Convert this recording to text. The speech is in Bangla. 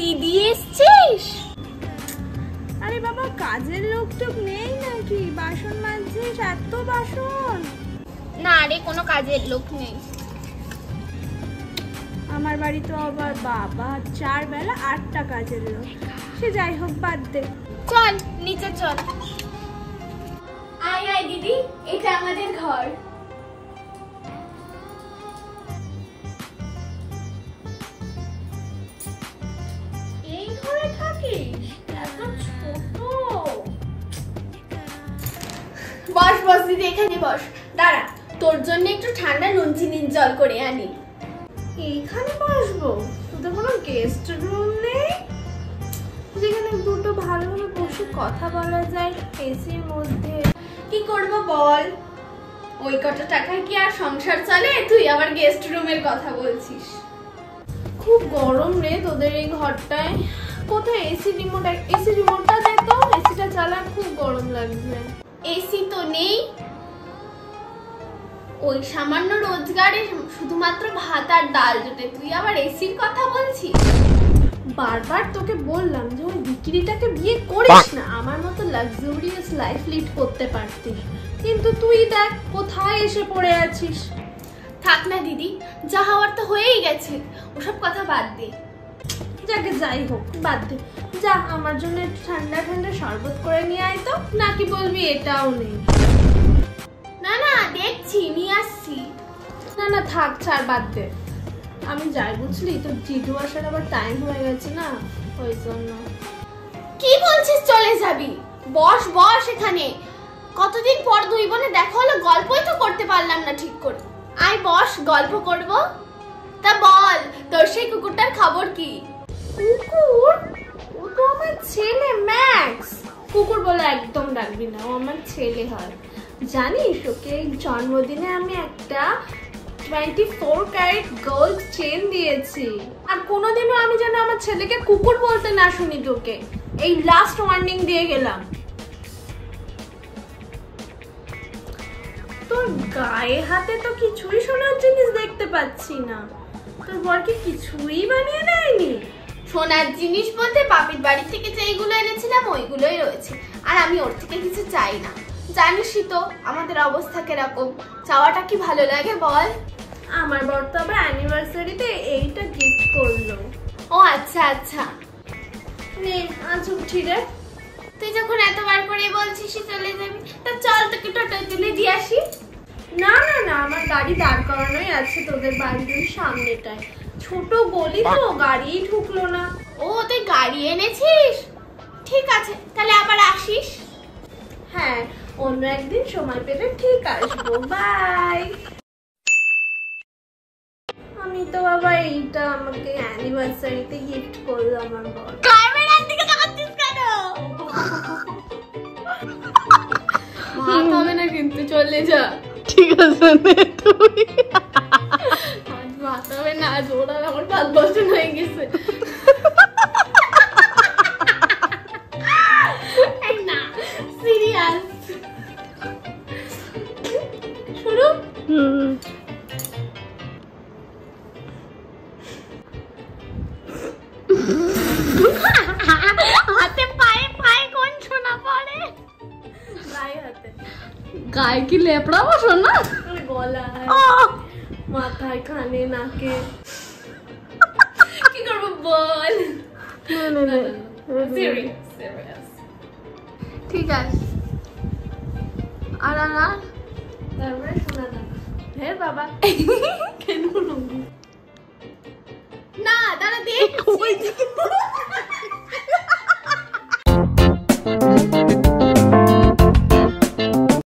দিদি এসছিস? আরে বাবা, কাজের লোক তো নেই নাকি? বাসন মাজছিস? এত বাসন? না রে, কোনো কাজের লোক নেই। আমার বাড়ি তো আবার বাবা 4 বেলা 8টা কাজের লোক। সে যাই হোক, বাদ দে। চল নিচে চল। আয় আয় দিদি, এটা আমাদের ঘর। এই ঘরে থাকিস? এত ছোট। বস বস দিদি, এখানে বস। দাঁড়া, তোর জন্য একটু ঠান্ডা নুন চিনির জল করে আনি। এইখানে বসবো? তোদের কোনো গেস্ট রুম নেই যেখানে দুটো ভালোভাবে বসে কথা বলা যায় এসির মধ্যে? কি করব বল, ওই কটা টাকায় কি আর সংসার চলে? তুই আবার গেস্ট রুমের কথা বলছিস। খুব গরম রে তোদের এই ঘরটায়। কোথায় এসি রিমোট? এসি রিমোটটা দে তো, এসিটা চালা, খুব গরম লাগছে। এসি তো নেই, ওই সামান্য রোজগারে শুধুমাত্র ভাত আর ডাল জোটে, তুই আবার এসির কথা বলছিস? বারবার তোকে বললাম যে ওই বিক্রিটাকে বিয়ে করিস না, আমার মতো লাক্সারিয়াস লাইফ লিড করতে পারতিস, কিন্তু তুই দেখ কোথায় এসে পড়ে আছিস। থাক না দিদি, যা হওয়ার তো হয়েই গেছে, ওসব কথা বাদ দে। যাকে যাই হোক, বাদ দে। যা, আমার জন্য একটু ঠান্ডা ঠান্ডা শরবত করে নিয়ে আয় তো। নাকি বলবি এটাও নেই? না না, দেখছি নিয়ে আসছি। না না থাক, ছাড়, বাদ দে। আমি যাই, বুঝলি, তোর জিজু আসার আবার টাইম হয়ে গেছে না, ওই জন্য। কি বলছিস চলে যাবি? বস বস এখানে, কতদিন পর দুই বোনে দেখা হলো, গল্পই তো করতে পারলাম না ঠিক করে। আয় বস, গল্প করব। তা বল, তোর সেই কুকুরটার খবর কি? কুকুর? ও তো আমার ছেলে ম্যাক্স। কুকুর বলে একদম ডাকবি না, ও আমার ছেলে হয়। জানিস, ওকে এই জন্মদিনে আমি একটা 24 ক্যারেট গোল্ড চেন দিয়েছি। আর কোনোদিনও আমি যেন আমার ছেলেকে কুকুর বলতে না শুনি তোকে। এই লাস্ট ওয়ার্নিং দিয়ে গেলাম। তোর গায়ে হাতে তো কিছুই সোনার জিনিস দেখতে পাচ্ছি না। তোর বর কি কিছুই বানিয়ে দেয়নি? সোনার জিনিস বলতে বাপির বাড়ি থেকে যেইগুলো এনেছিলাম ওইগুলোই রয়েছে, আর আমি ওর থেকে কিছু চাই না। জানিসই তো আমাদের অবস্থা কিরকম, চাওয়াটা কি ভালো লাগে বল? আমার বর তো আবার অ্যানিভার্সারিতে এইটা গিফট করলো। ও আচ্ছা আচ্ছা, নে আজ উঠি রে। তুই যখন এতবার করে বলছিস চলে যাবি, তা চল তোকে টোটোয় তুলে দিয়ে আসি। না না না, আমার গাড়ি দাঁড় করানোই আছে তোদের বাড়ির ওই সামনেটায়। ছোট গলি তো, গাড়িই ঢুকলো না। ও, তুই গাড়ি এনেছিস? ঠিক আছে, তাহলে আবার আসিস। হ্যাঁ, অন্য একদিন সময় পেলে ঠিক আসবো। বাই। আমি তো বাবা এইটা আমাকে অ্যানিভার্সারিতে গিফট করলো আমার বর। ক্যামেরার দিকে তাকাচ্ছিস কেন? ভাত হবে না কিন্তু, চলে যা। ঠিক আছে নে তুই। আজ ভাত হবে না, আজ ওরা আমার 5 বছর হয়ে গেছে। না সিরিয়াস। শুরু। হাতে পায়ে পায়ে কোন শোনা পড়ে? গায়ে হাতে। গায়ে কি লেপড়া বসো না? গলায়, মাথায়, কানে, নাকে। কি করবো বল? ঠিক আছে। আর আর তারপরে শোনা না। হ্যাঁ বাবা। কেন না, দাঁড়া দেখ।